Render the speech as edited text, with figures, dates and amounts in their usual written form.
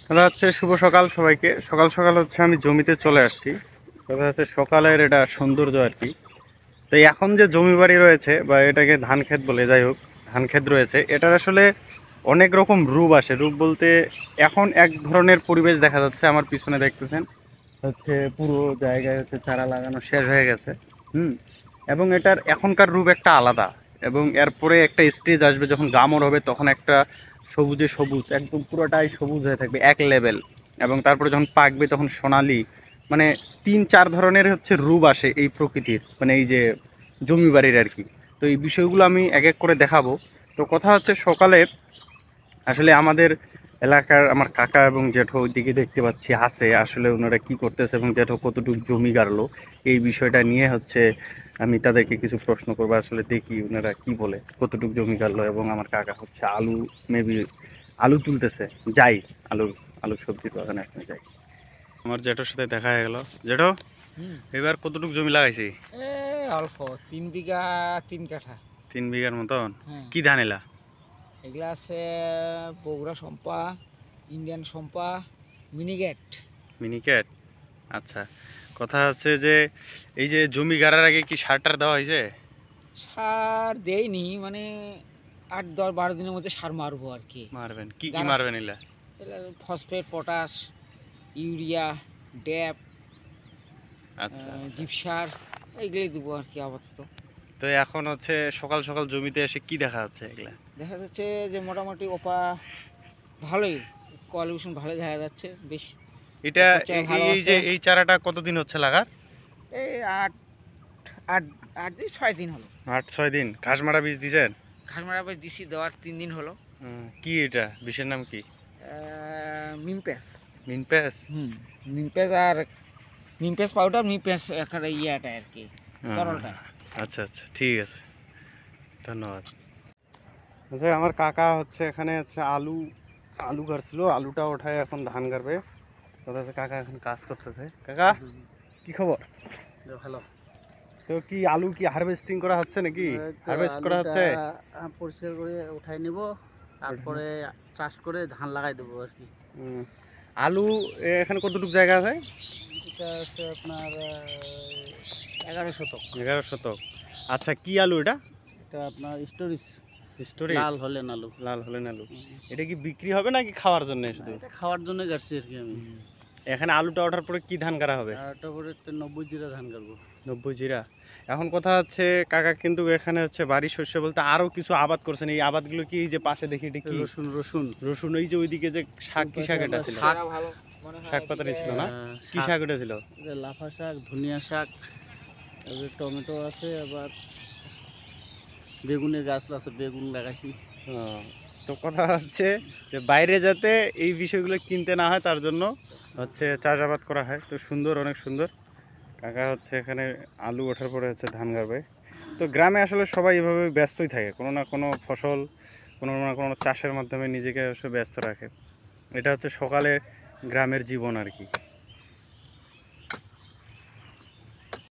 কথা হচ্ছে শুভ সকাল সবাইকে। সকাল সকাল হচ্ছে আমি জমিতে চলে আসছি। কথা হচ্ছে সকালের এটা সৌন্দর্য আর কি। তো এখন যে জমি বাড়ি রয়েছে বা এটাকে ধান ক্ষেত বলে, যাই হোক ধান ক্ষেত রয়েছে, এটার আসলে অনেক রকম রূপ আসে। রূপ বলতে এখন এক ধরনের পরিবেশ দেখা যাচ্ছে, আমার পিছনে দেখতেছেন হচ্ছে পুরো জায়গায় হচ্ছে চারা লাগানো শেষ হয়ে গেছে। হুম। এবং এটার এখনকার রূপ একটা আলাদা। এবং এরপরে একটা স্টেজ আসবে যখন গামর হবে, তখন একটা সবুজে সবুজ, একদম পুরোটাই সবুজ হয়ে থাকবে এক লেভেল। এবং তারপরে যখন পাকবে তখন সোনালি, মানে তিন চার ধরনের হচ্ছে রূপ আসে এই প্রকৃতির, মানে এই যে জমি বাড়ির আর কি। তো এই বিষয়গুলো আমি এক এক করে দেখাবো। তো কথা হচ্ছে সকালে আসলে আমাদের এলাকার আমার কাকা এবং জেঠো ওইদিকে দেখতে পাচ্ছি আছে, আসলে ওনারা কি করতেছে এবং জেঠো কতটুকু জমি গাড়লো এই বিষয়টা নিয়ে হচ্ছে আমি তাদেরকে কিছু প্রশ্ন করবো। আসলে দেখি ওনারা কি বলে, কতটুকু জমি গাড়লো। এবং আমার কাকা হচ্ছে আলু, মেবি আলু তুলতেছে। যাই, আলু আলু সবজির বাগানে এখন যাই। আমার জেঠোর সাথে দেখা হয়ে গেল। জেঠো, হুম। এবার কতটুকু জমি লাগাইছি? এ অল্প ৩ বিঘা ৩ কাঠা। 3 বিঘার মতন। হ্যাঁ। কি ধান এলা? এগুলা আছে বগুড়া সম্পা, ইন্ডিয়ান সম্পা, মিনিকেট। মিনিকেট। আচ্ছা, কথা হচ্ছে যে এই যে জমি গাড়ার আগে কি সার টার দেওয়া হয়েছে? সার দেয়নি, মানে ৮, ১০, ১২ দিনের মধ্যে সার মারবো আর কি। মারবেন কি কি গাড়া মারবেন এলা? এগুলা ফসফেট, পটাশ, ইউরিয়া, ড্যাপ, আচ্ছা আচ্ছা। জিপসার এইগুলোই দেবো আর কি আপাতত। তো এখন হচ্ছে সকাল সকাল জমিতে এসে কি দেখা যাচ্ছে এগুলা? দেখা যাচ্ছে যে মোটামুটি ভালোই, কোয়ালিফিকেশন ভালোই দেখা যাচ্ছে, বেশ এটা পর্যায়ে ভালো এই আছে। যে এই চারাটা কতদিন হচ্ছে লাগার? এই আট আট ৮ দিন ৬ দিন হলো। 8-6 দিন। ঘাস মারা বীজ দিছেন? ঘাস মারা দিছি, দেওয়ার ৩ দিন হলো। কি এটা বিষের নাম কি? মিমপ্যাস। মিনপ্যাস। মিমপ্যাস আর মিমপ্যাস পাউডার, মিমপ্যাস একটা ইয়াটা আর কি, তরলটা। আচ্ছা আচ্ছা, ঠিক আছে, ধন্যবাদ। আচ্ছা, আমার কাকা হচ্ছে এখানে হচ্ছে আলু আলু গাড়ছিল, আলুটা ওঠায় এখন ধান গাড়বে। কথা হচ্ছে কাকা এখন কাজ করতেছে। কাকা, কি খবর? ভালো। তো কি আলু কি হারভেস্টিং করা হচ্ছে নাকি? হারভেস্ট করা হচ্ছে? পরিষ্কার করে উঠাই নিব, তারপরে চাষ করে ধান লাগাই দেবো আর কি। আলু এখানে কতটুকু জায়গা আছে? এটা হচ্ছে আপনার 11 শতক। 11 শতক। আচ্ছা, কি আলু এটা? এটা আপনার স্টোরেজ, স্টোরেজ। লাল হলেন আলু। লাল হলেন আলু। এটা কি বিক্রি হবে নাকি খাওয়ার জন্য শুধু? এটা খাওয়ার জন্য গাড়ছি আর কি আমি। এখানে আলুটা ওঠার পরে কি ধান গাড়া হবে? তারপরে 90 জিরা ধান কাটবো। 90 জিরা। এখন কথা হচ্ছে কাকা কিন্তু এখানে হচ্ছে বাড়ির শস্য বলতে আরো কিছু আবাদ করছেন। এই আবাদগুলো কি? এই যে পাশে দেখি এটা কি? রসুন। রসুন রসুন। ওই যে ওইদিকে যে শাক, কি শাক এটা ছিল? শাক পাতারি ছিল না? কি শাক এটা ছিল? লাফা শাক, ধনিয়া শাক, তারপরে টমেটো আছে, আবার বেগুনের গাছ আছে, বেগুন লাগাইছি। তো কথা হচ্ছে যে বাইরে যাতে এই বিষয়গুলো কিনতে না হয় তার জন্য হচ্ছে চাষাবাদ করা হয়। তো সুন্দর, অনেক সুন্দর। কাকা হচ্ছে এখানে আলু ওঠার পরে হচ্ছে ধান গাড়বে। তো গ্রামে আসলে সবাই এভাবে ব্যস্তই থাকে, কোনো না কোনো ফসল, কোনো না কোনো চাষের মাধ্যমে নিজেকে ব্যস্ত রাখে। এটা হচ্ছে সকালে গ্রামের জীবন আর কি।